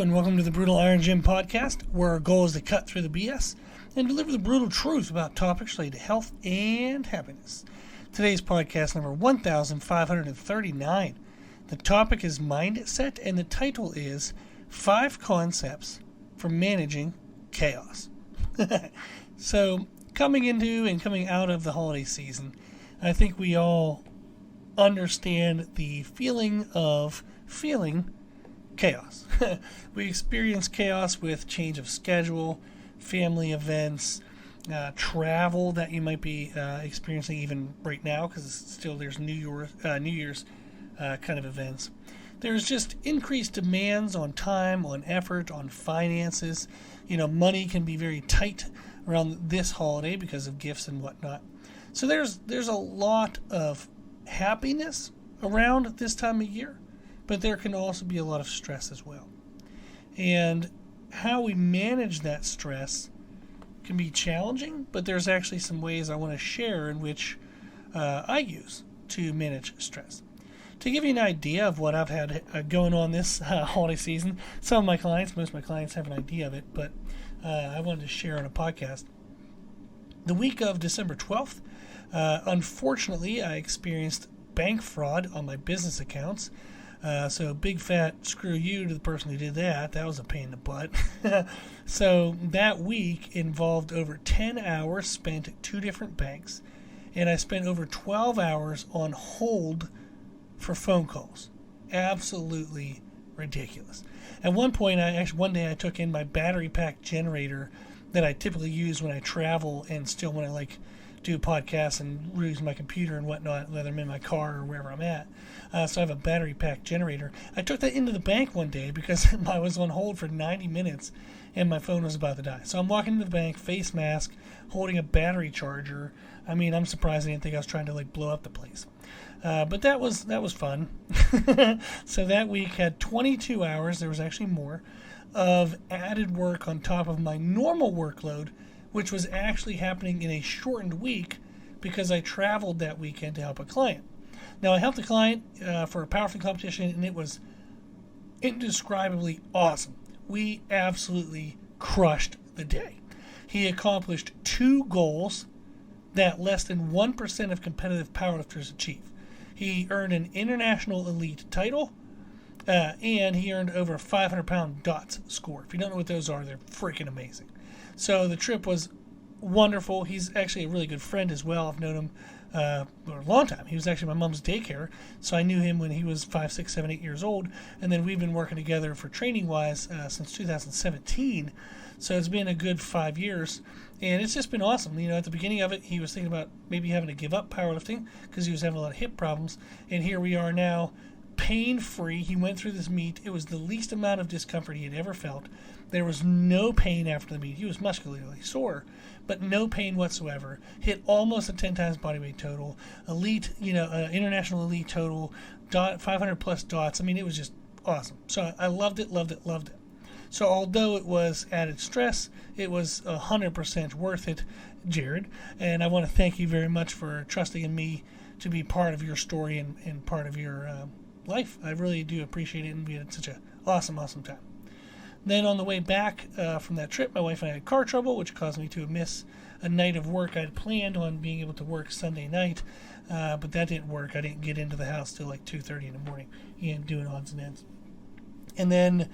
and welcome to the Brutal Iron Gym podcast, where our goal is to cut through the BS and deliver the brutal truth about topics related to health and happiness. Today's podcast number 1539. The topic is mindset, and the title is 5 Concepts for Managing Chaos. So, coming into and coming out of the holiday season, I think we all understand the feeling of feeling chaos. We experience chaos with change of schedule, family events, travel that you might be experiencing even right now, because still there's New Year's kind of events. There's just increased demands on time, on effort, on finances. Money can be very tight around this holiday because of gifts and whatnot. So there's a lot of happiness around this time of year, but there can also be a lot of stress as well. And how we manage that stress can be challenging, but there's actually some ways I want to share in which I use to manage stress. To give you an idea of what I've had going on this holiday season, most of my clients have an idea of it, but I wanted to share on a podcast. The week of December 12th, unfortunately, I experienced bank fraud on my business accounts. So big fat screw you to the person who did that. That was a pain in the butt. So that week involved over 10 hours spent at 2 different banks, and I spent over 12 hours on hold for phone calls. Absolutely ridiculous. At one point, one day I took in my battery pack generator that I typically use when I travel and still when I do podcasts and use my computer and whatnot, whether I'm in my car or wherever I'm at. So I have a battery pack generator. I took that into the bank one day because I was on hold for 90 minutes and my phone was about to die. So I'm walking into the bank, face mask, holding a battery charger. I mean, I'm surprised I didn't think I was trying to blow up the place. But that was fun. So that week had 22 hours, there was actually more, of added work on top of my normal workload, which was actually happening in a shortened week because I traveled that weekend to help a client. Now, I helped a client for a powerlifting competition, and it was indescribably awesome. We absolutely crushed the day. He accomplished 2 goals that less than 1% of competitive powerlifters achieve. He earned an international elite title, and he earned over a 500-pound DOTS score. If you don't know what those are, they're freaking amazing. So the trip was wonderful. He's actually a really good friend as well. I've known him for a long time. He was actually my mom's daycare, so I knew him when he was 5, 6, 7, 8 years old, and then we've been working together for training-wise since 2017, so it's been a good 5 years, and it's just been awesome. At the beginning of it, he was thinking about maybe having to give up powerlifting because he was having a lot of hip problems, and here we are now, pain-free. He went through this meet. It was the least amount of discomfort he had ever felt. There was no pain after the meet. He was muscularly sore, but no pain whatsoever. Hit almost a 10 times body weight total. Elite, international elite total, 500 plus dots. I mean, it was just awesome. So I loved it. So although it was added stress, it was 100% worth it, Jared. And I want to thank you very much for trusting in me to be part of your story and part of your life. I really do appreciate it, and we had such an awesome time. Then on the way back from that trip, my wife and I had car trouble, which caused me to miss a night of work. I had planned on being able to work Sunday night, but that didn't work. I didn't get into the house till 2:30 in the morning and doing odds and ends. And then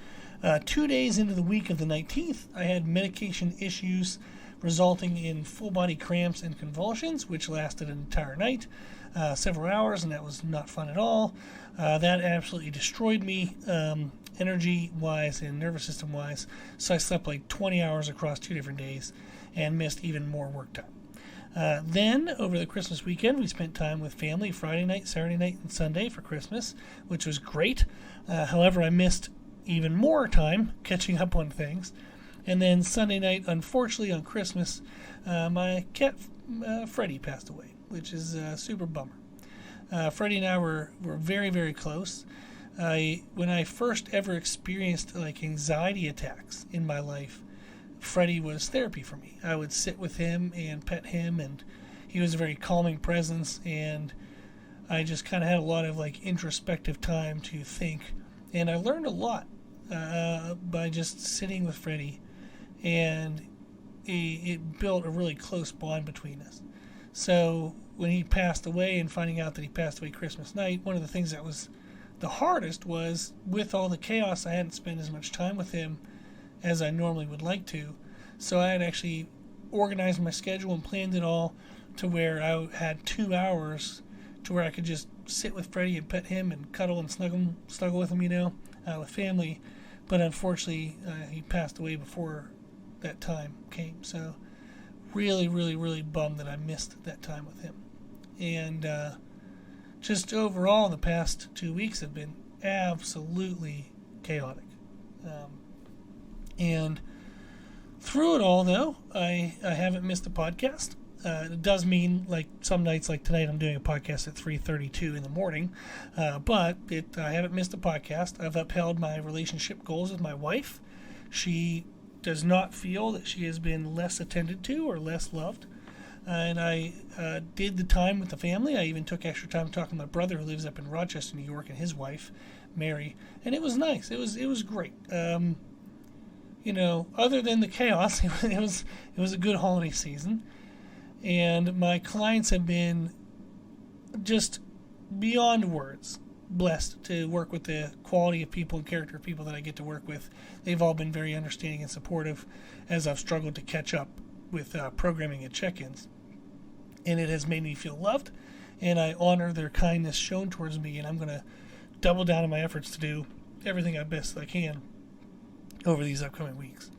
2 days into the week of the 19th, I had medication issues resulting in full-body cramps and convulsions, which lasted an entire night, several hours, and that was not fun at all. That absolutely destroyed me, energy-wise and nervous system-wise, so I slept 20 hours across 2 different days and missed even more work time. Then, over the Christmas weekend, we spent time with family Friday night, Saturday night, and Sunday for Christmas, which was great. However, I missed even more time catching up on things. And then Sunday night, unfortunately, on Christmas, my cat Freddie passed away, which is a super bummer. Freddie and I were very, very close. When I first ever experienced anxiety attacks in my life, Freddie was therapy for me. I would sit with him and pet him, and he was a very calming presence, and I just kind of had a lot of introspective time to think, and I learned a lot by just sitting with Freddie, and it built a really close bond between us. So when he passed away, and finding out that he passed away Christmas night, one of the things that was the hardest was, with all the chaos, I hadn't spent as much time with him as I normally would like to. So I had actually organized my schedule and planned it all to where I had 2 hours to where I could just sit with Freddie and pet him and cuddle and snuggle with him, with family. But unfortunately, he passed away before that time came. So really, really, really bummed that I missed that time with him. And just overall, the past 2 weeks have been absolutely chaotic. And through it all, though, I haven't missed a podcast. It does mean, like some nights like tonight, I'm doing a podcast at 3:32 in the morning, but I haven't missed a podcast. I've upheld my relationship goals with my wife. She does not feel that she has been less attended to or less loved. And I did the time with the family. I even took extra time talking to my brother who lives up in Rochester, New York, and his wife, Mary. And it was nice. It was great. Other than the chaos, it was a good holiday season. And my clients have been just beyond words blessed to work with the quality of people and character of people that I get to work with. They've all been very understanding and supportive as I've struggled to catch up with programming and check-ins. And it has made me feel loved, and I honor their kindness shown towards me, and I'm going to double down on my efforts to do everything I best I can over these upcoming weeks.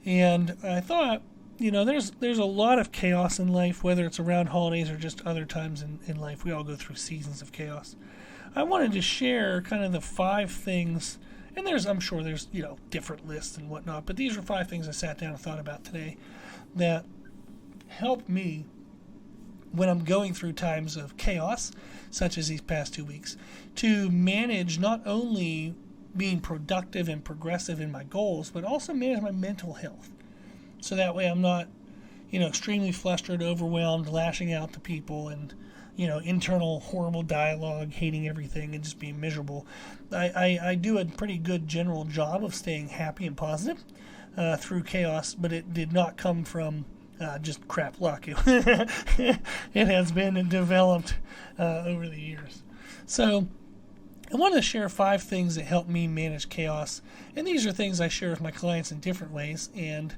And I thought, there's a lot of chaos in life, whether it's around holidays or just other times in life. We all go through seasons of chaos. I wanted to share kind of the 5 things, and I'm sure there's different lists and whatnot, but these are 5 things I sat down and thought about today that help me when I'm going through times of chaos, such as these past 2 weeks, to manage not only being productive and progressive in my goals, but also manage my mental health. So that way I'm not, extremely flustered, overwhelmed, lashing out to people, and, internal horrible dialogue, hating everything, and just being miserable. I do a pretty good general job of staying happy and positive through chaos, but it did not come from just crap luck. It has been developed over the years. So I wanted to share 5 things that help me manage chaos, and these are things I share with my clients in different ways, and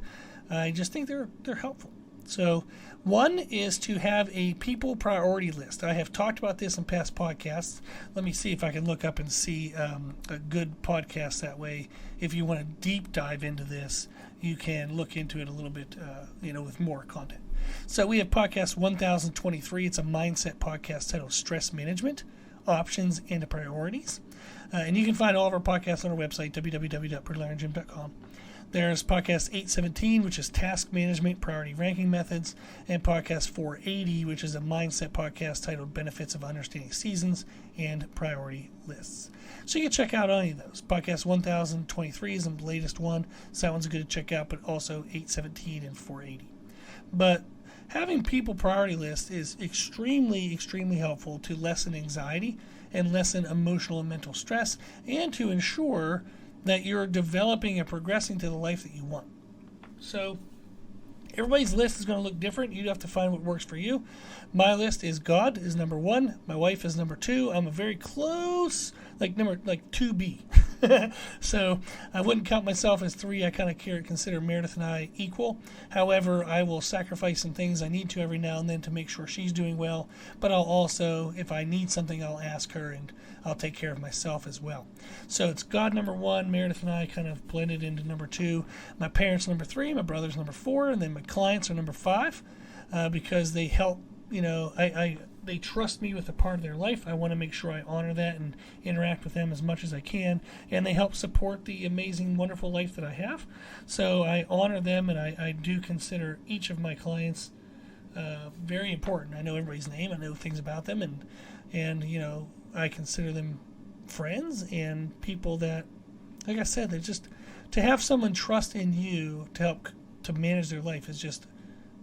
I just think they're helpful. So one is to have a people priority list. I have talked about this in past podcasts. Let me see if I can look up and see a good podcast that way. If you want to deep dive into this, you can look into it a little bit, with more content. So we have podcast 1023. It's a mindset podcast titled Stress Management, Options and Priorities. And you can find all of our podcasts on our website, www.brutalirongym.com. There's podcast 817, which is Task Management, Priority Ranking Methods, and podcast 480, which is a mindset podcast titled Benefits of Understanding Seasons and Priority Lists. So you can check out any of those. Podcast 1023 is the latest one, so that one's good to check out, but also 817 and 480. But having people priority lists is extremely, extremely helpful to lessen anxiety and lessen emotional and mental stress, and to ensure that you're developing and progressing to the life that you want. So everybody's list is going to look different. You have to find what works for you. My list is God is number 1. My wife is number 2. I'm a very close, like 2B. So I wouldn't count myself as 3. I kind of consider Meredith and I equal. However, I will sacrifice some things I need to every now and then to make sure she's doing well. But I'll also, if I need something, I'll ask her, and I'll take care of myself as well. So it's God number 1. Meredith and I kind of blended into number 2. My parents number 3. My brother's number 4. And then my clients are number 5 because they help. They trust me with a part of their life. I want to make sure I honor that and interact with them as much as I can. And they help support the amazing, wonderful life that I have. So I honor them, and I do consider each of my clients very important. I know everybody's name. I know things about them. And I consider them friends and people that, like I said, they're just, to have someone trust in you to help to manage their life is just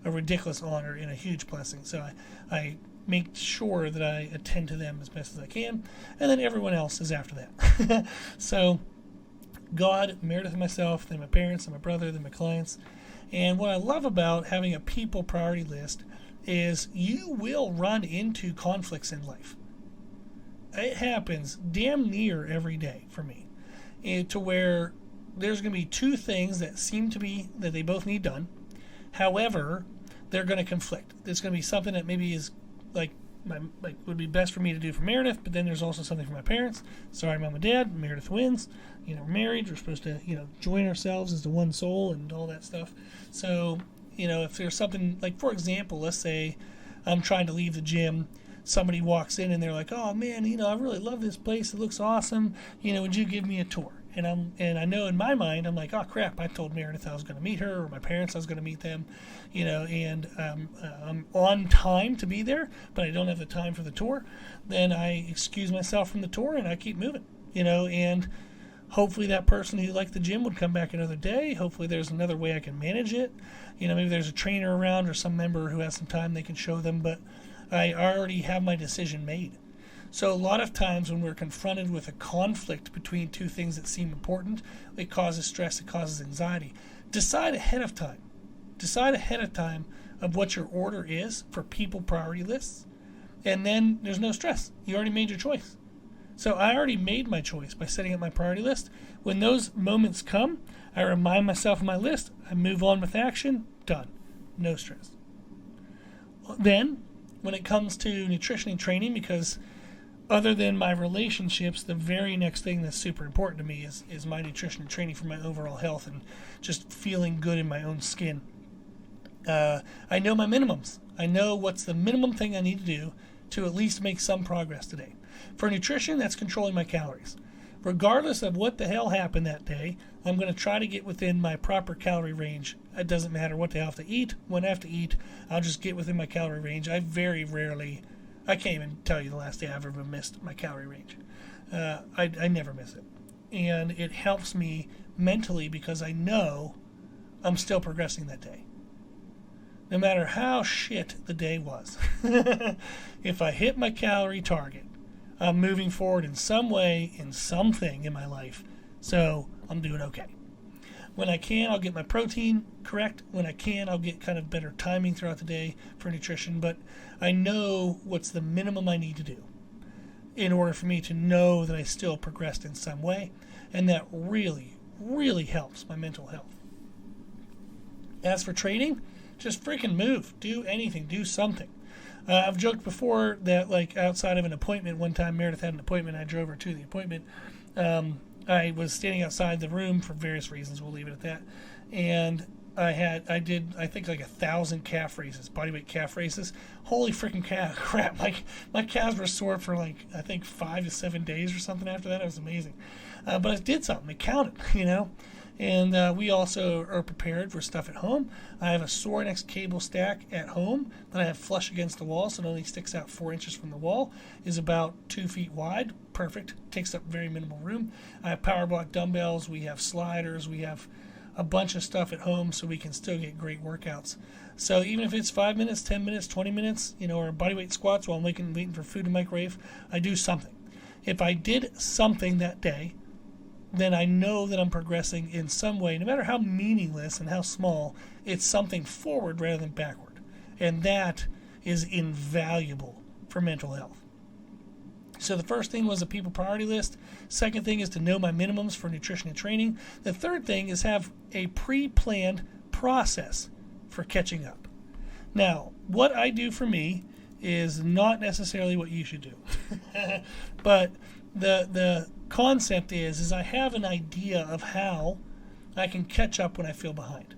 a ridiculous honor and a huge blessing. So I make sure that I attend to them as best as I can, and then everyone else is after that. So God, Meredith, and myself, then my parents, and my brother, then my clients. And what I love about having a people priority list is you will run into conflicts in life. It happens damn near every day for me, to where there's going to be two things that seem to be that they both need done. However, they're going to conflict. There's going to be something that maybe is like would be best for me to do for Meredith, but then there's also something for my parents. Sorry, Mom and Dad. Meredith wins. We're married. We're supposed to, join ourselves as the one soul and all that stuff. So, if there's something like, for example, let's say I'm trying to leave the gym. Somebody walks in and they're like, "Oh man, I really love this place. It looks awesome. Would you give me a tour?" And I know in my mind I'm like, "Oh crap! I told Meredith I was going to meet her, or my parents I was going to meet them, and I'm on time to be there, but I don't have the time for the tour." Then I excuse myself from the tour and I keep moving, and hopefully that person who liked the gym would come back another day. Hopefully there's another way I can manage it. Maybe there's a trainer around or some member who has some time they can show them, but I already have my decision made. So a lot of times when we're confronted with a conflict between two things that seem important, it causes stress, it causes anxiety. Decide ahead of time. Decide ahead of time of what your order is for people priority lists, and then there's no stress. You already made your choice. So I already made my choice by setting up my priority list. When those moments come, I remind myself of my list, I move on with action, done. No stress. Then, when it comes to nutrition and training, because other than my relationships, the very next thing that's super important to me is my nutrition and training for my overall health and just feeling good in my own skin. I know my minimums. I know what's the minimum thing I need to do to at least make some progress today. For nutrition, that's controlling my calories. Regardless of what the hell happened that day, I'm going to try to get within my proper calorie range. It doesn't matter what day I have to eat. When I have to eat, I'll just get within my calorie range. I very rarely, I can't even tell you the last day I've ever missed my calorie range. I never miss it. And it helps me mentally because I know I'm still progressing that day. No matter how shit the day was. If I hit my calorie target, I'm moving forward in some way, in something in my life. So I'm doing okay. When I can, I'll get my protein correct. When I can, I'll get kind of better timing throughout the day for nutrition. But I know what's the minimum I need to do in order for me to know that I still progressed in some way. And that really, really helps my mental health. As for training, just freaking move. Do anything. Do something. I've joked before that, like, outside of an appointment, one time Meredith had an appointment, I drove her to the appointment. I was standing outside the room for various reasons, we'll leave it at that. And I did, I think, like 1,000 calf raises, bodyweight calf raises. Holy freaking crap. Like, my calves were sore for, like, I think 5 to 7 days or something after that. It was amazing. But it did something. It counted, And we also are prepared for stuff at home. I have a Sorinex cable stack at home that I have flush against the wall, so it only sticks out 4 inches from the wall, is about 2 feet wide. Perfect. Takes up very minimal room. I have power block dumbbells. We have sliders. We have a bunch of stuff at home so we can still get great workouts. So even if it's 5 minutes, 10 minutes, 20 minutes, or bodyweight squats while I'm waiting for food to microwave, I do something. If I did something that day, then I know that I'm progressing in some way, no matter how meaningless and how small, it's something forward rather than backward. And that is invaluable for mental health. So the first thing was a people priority list. Second thing is to know my minimums for nutrition and training. The third thing is have a pre-planned process for catching up. Now, what I do for me is not necessarily what you should do. But the concept is I have an idea of how I can catch up when I feel behind.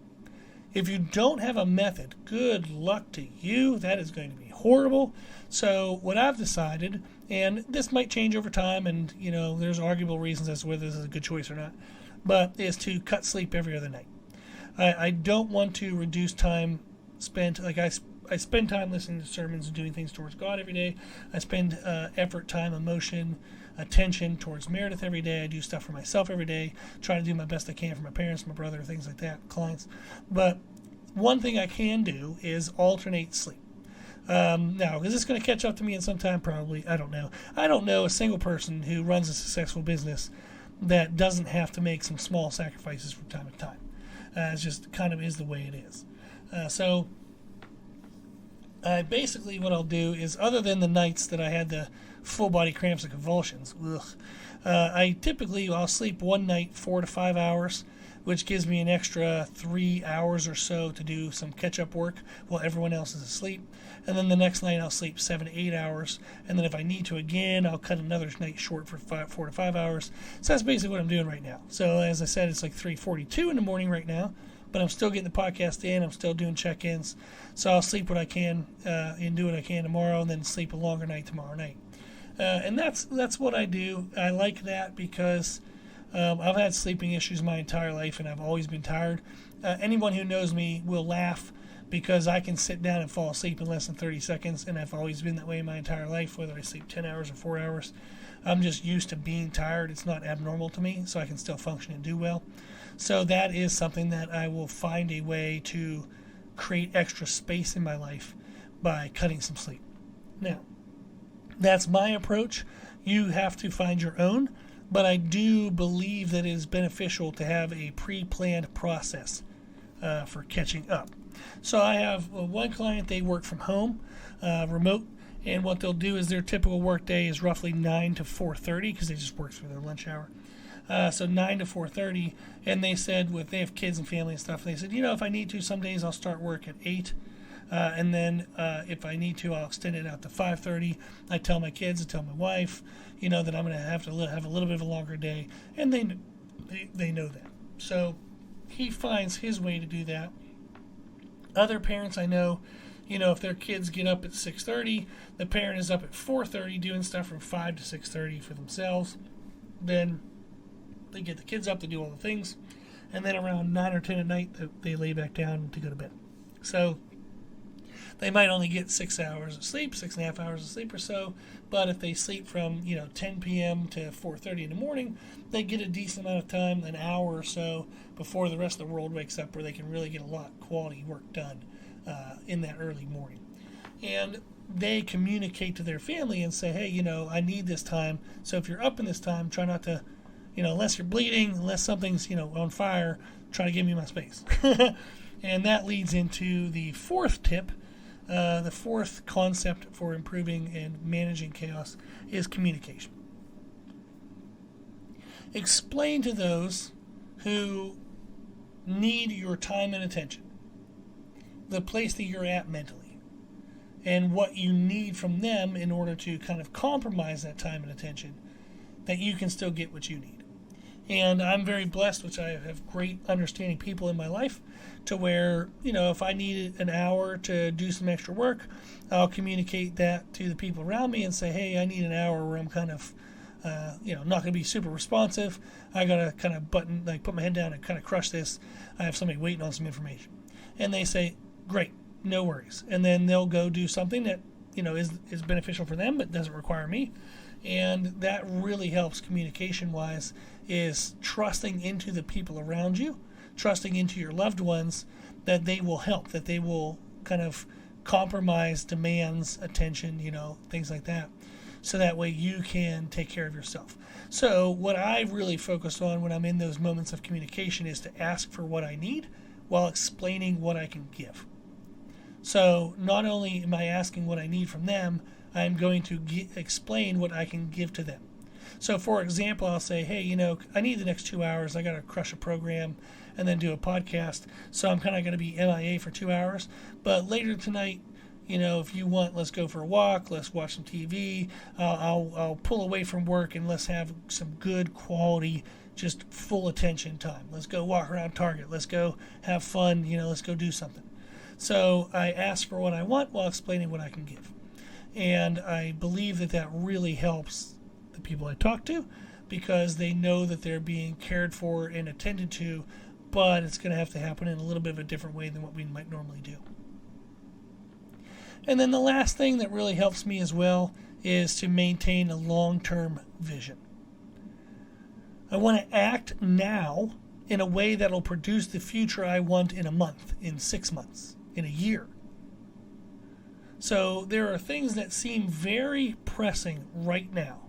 If you don't have a method, good luck to you. That is going to be horrible. So what I've decided, and this might change over time, and there's arguable reasons as to whether this is a good choice or not, but is to cut sleep every other night. I don't want to reduce time spent, like I spend time listening to sermons and doing things towards God every day. I spend effort, time, emotion, attention towards Meredith every day. I do stuff for myself every day, try to do my best I can for my parents, my brother, things like that, clients. But one thing I can do is alternate sleep. Now, is this going to catch up to me in some time? Probably. I don't know. I don't know a single person who runs a successful business that doesn't have to make some small sacrifices from time to time. It's just kind of is the way it is. So basically what I'll do is, other than the nights that I had the full body cramps and convulsions, I'll sleep one night 4 to 5 hours, which gives me an extra 3 hours or so to do some catch-up work while everyone else is asleep. And then the next night I'll sleep 7 to 8 hours. And then if I need to again, I'll cut another night short for 4 to 5 hours. So that's basically what I'm doing right now. So as I said, it's like 3:42 in the morning right now, but I'm still getting the podcast in. I'm still doing check-ins. So I'll sleep what I can and do what I can tomorrow, and then sleep a longer night tomorrow night. And that's what I do. I like that because I've had sleeping issues my entire life, and I've always been tired. Anyone who knows me will laugh because I can sit down and fall asleep in less than 30 seconds, and I've always been that way my entire life, whether I sleep 10 hours or 4 hours. I'm just used to being tired. It's not abnormal to me, so I can still function and do well. So that is something that I will find a way to create extra space in my life by cutting some sleep. Now, that's my approach. You have to find your own, but I do believe that it is beneficial to have a pre-planned process for catching up. So I have one client, they work from home, remote, and what they'll do is their typical work day is roughly 9 to 4:30 because they just work through their lunch hour. So 9 to 4:30, and they said they have kids and family and stuff, they said, if I need to, some days I'll start work at 8, and then if I need to, I'll extend it out to 5:30. I tell my kids, I tell my wife, that I'm going to have a little bit of a longer day, and they know that. So he finds his way to do that. Other parents I know, if their kids get up at 6:30, the parent is up at 4:30 doing stuff from 5 to 6:30 for themselves. Then they get the kids up to do all the things, and then around 9 or 10 at night, they lay back down to go to bed. So they might only get 6 hours of sleep, 6.5 hours of sleep or so, but if they sleep from 10 p.m. to 4:30 in the morning, they get a decent amount of time, an hour or so, before the rest of the world wakes up, where they can really get a lot of quality work done in that early morning. And they communicate to their family and say, hey, I need this time, so if you're up in this time, try not to, unless you're bleeding, unless something's, on fire, try to give me my space. And that leads into the fourth tip. The fourth concept for improving and managing chaos is communication. Explain to those who need your time and attention the place that you're at mentally and what you need from them in order to kind of compromise that time and attention, that you can still get what you need. And I'm very blessed, which I have great understanding people in my life, to where, if I need an hour to do some extra work, I'll communicate that to the people around me and say, hey, I need an hour where I'm kind of, not going to be super responsive. I got to kind of put my head down and kind of crush this. I have somebody waiting on some information. And they say, great, no worries. And then they'll go do something that, is beneficial for them, but doesn't require me. And that really helps communication-wise, is trusting into the people around you, trusting into your loved ones, that they will help, that they will kind of compromise demands, attention, things like that. So that way you can take care of yourself. So what I really focus on when I'm in those moments of communication is to ask for what I need while explaining what I can give. So not only am I asking what I need from them, I'm going to explain what I can give to them. So for example, I'll say, hey, I need the next 2 hours. I got to crush a program and then do a podcast. So I'm kind of going to be MIA for 2 hours. But later tonight, if you want, let's go for a walk. Let's watch some TV. I'll pull away from work and let's have some good quality, just full attention time. Let's go walk around Target. Let's go have fun. Let's go do something. So I ask for what I want while explaining what I can give. And I believe that really helps the people I talk to, because they know that they're being cared for and attended to, but it's going to have to happen in a little bit of a different way than what we might normally do. And then the last thing that really helps me as well is to maintain a long-term vision. I want to act now in a way that will produce the future I want in a month, in 6 months, in a year. So there are things that seem very pressing right now,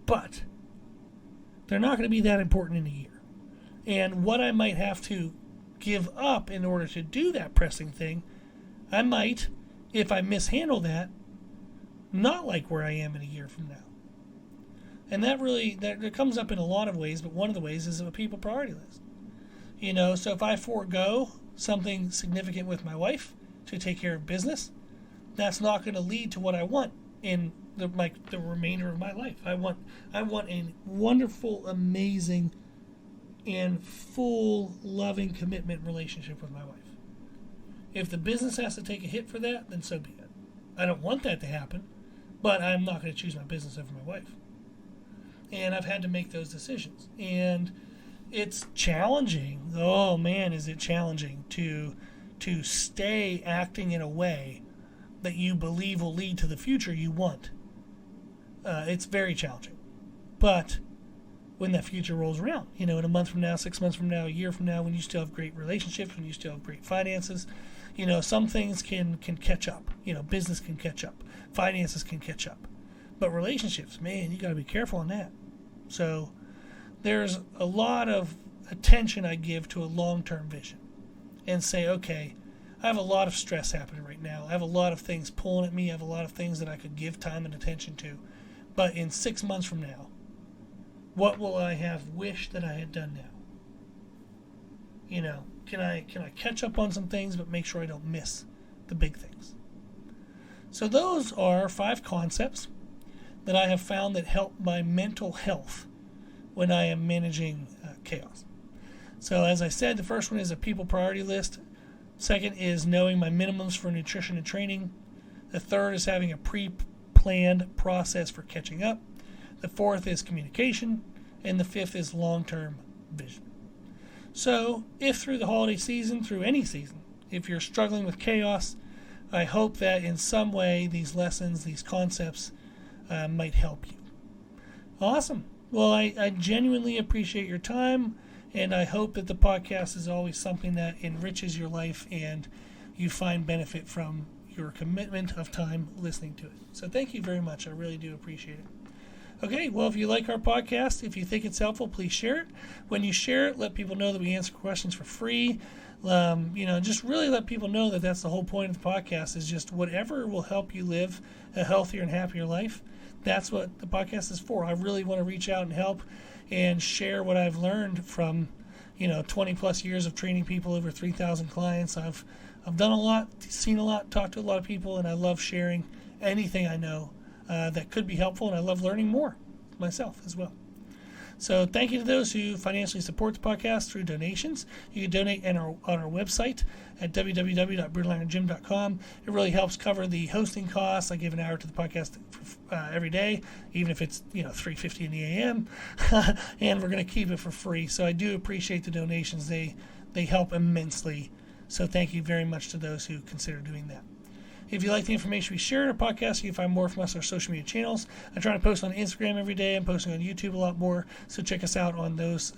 but they're not going to be that important in a year. And what I might have to give up in order to do that pressing thing, I might, if I mishandle that, not like where I am in a year from now. And that comes up in a lot of ways, but one of the ways is a people priority list. So if I forego something significant with my wife to take care of business, that's not going to lead to what I want in the remainder of my life. I want a wonderful, amazing, and full, loving commitment relationship with my wife. If the business has to take a hit for that, then so be it. I don't want that to happen, but I'm not going to choose my business over my wife. And I've had to make those decisions. And it's challenging. Oh man, is it challenging to stay acting in a way that you believe will lead to the future you want. It's very challenging. But when that future rolls around, in a month from now, 6 months from now, a year from now, when you still have great relationships, when you still have great finances, some things can catch up. Business can catch up. Finances can catch up. But relationships, man, you got to be careful on that. So there's a lot of attention I give to a long-term vision and say, okay, I have a lot of stress happening right now. I have a lot of things pulling at me. I have a lot of things that I could give time and attention to. But in 6 months from now, what will I have wished that I had done now? Can I catch up on some things but make sure I don't miss the big things? So those are 5 concepts that I have found that help my mental health when I am managing chaos. So as I said, the first one is a people priority list. Second is knowing my minimums for nutrition and training. The third is having a pre-planned process for catching up. The fourth is communication. And the fifth is long-term vision. So if through the holiday season, through any season, if you're struggling with chaos, I hope that in some way these lessons, these concepts might help you. Awesome. Well, I genuinely appreciate your time, and I hope that the podcast is always something that enriches your life and you find benefit from your commitment of time listening to it. So thank you very much. I really do appreciate it. Okay, well, if you like our podcast, if you think it's helpful, please share it. When you share it, let people know that we answer questions for free. Just really let people know that that's the whole point of the podcast, is just whatever will help you live a healthier and happier life. That's what the podcast is for. I really want to reach out and help and share what I've learned from, 20 plus years of training people, over 3,000 clients. I've done a lot, seen a lot, talked to a lot of people, and I love sharing anything I know that could be helpful, and I love learning more myself as well. So thank you to those who financially support the podcast through donations. You can donate on our website at www.brutalirongym.com. It really helps cover the hosting costs. I give an hour to the podcast every day, even if it's $3:50 in the a.m. and we're going to keep it for free. So I do appreciate the donations. They help immensely. So thank you very much to those who consider doing that. If you like the information we share in our podcast, you can find more from us on our social media channels. I try to post on Instagram every day. I'm posting on YouTube a lot more, so check us out on those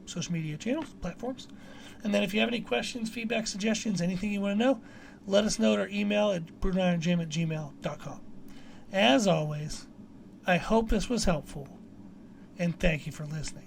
social media channels, platforms. And then if you have any questions, feedback, suggestions, anything you want to know, let us know at our email at brutalirongym@gmail.com. As always, I hope this was helpful, and thank you for listening.